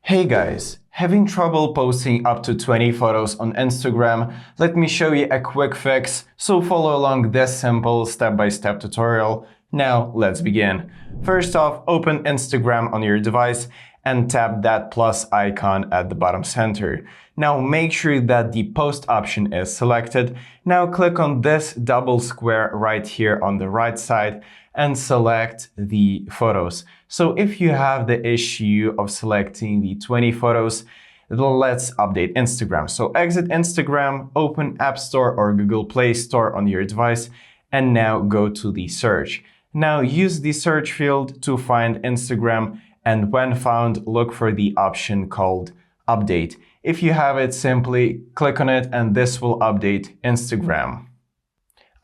Hey guys, having trouble posting up to 20 photos on Instagram? Let me show you a quick fix, so follow along this simple step-by-step tutorial. Now let's begin. First off, open Instagram on your device and tap that plus icon at the bottom center. Now make sure that the post option is selected. Now click on this double square right here on the right side and select the photos. So if you have the issue of selecting the 20 photos, let's update Instagram. So exit Instagram, open App Store or Google Play Store on your device, and now go to the search. Now use the search field to find Instagram, and when found, look for the option called Update. If you have it, simply click on it and this will update Instagram.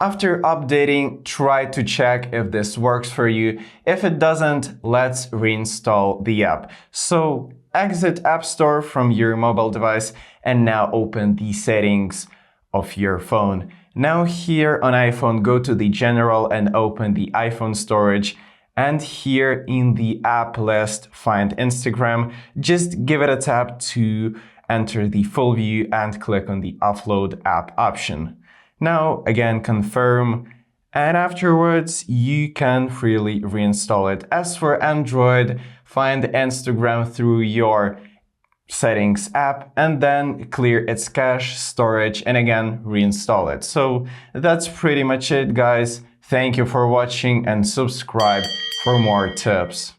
After updating, try to check if this works for you. If it doesn't, let's reinstall the app. So exit App Store from your mobile device and now open the settings of your phone. Now here on iPhone, go to the General and open the iPhone storage. And here in the app list, find Instagram. Just give it a tap to enter the full view and click on the Offload App option. Now, again, confirm, and afterwards, you can freely reinstall it. As for Android, find Instagram through your Settings app and then clear its cache, storage, and again, reinstall it. So that's pretty much it, guys. Thank you for watching and subscribe for more tips.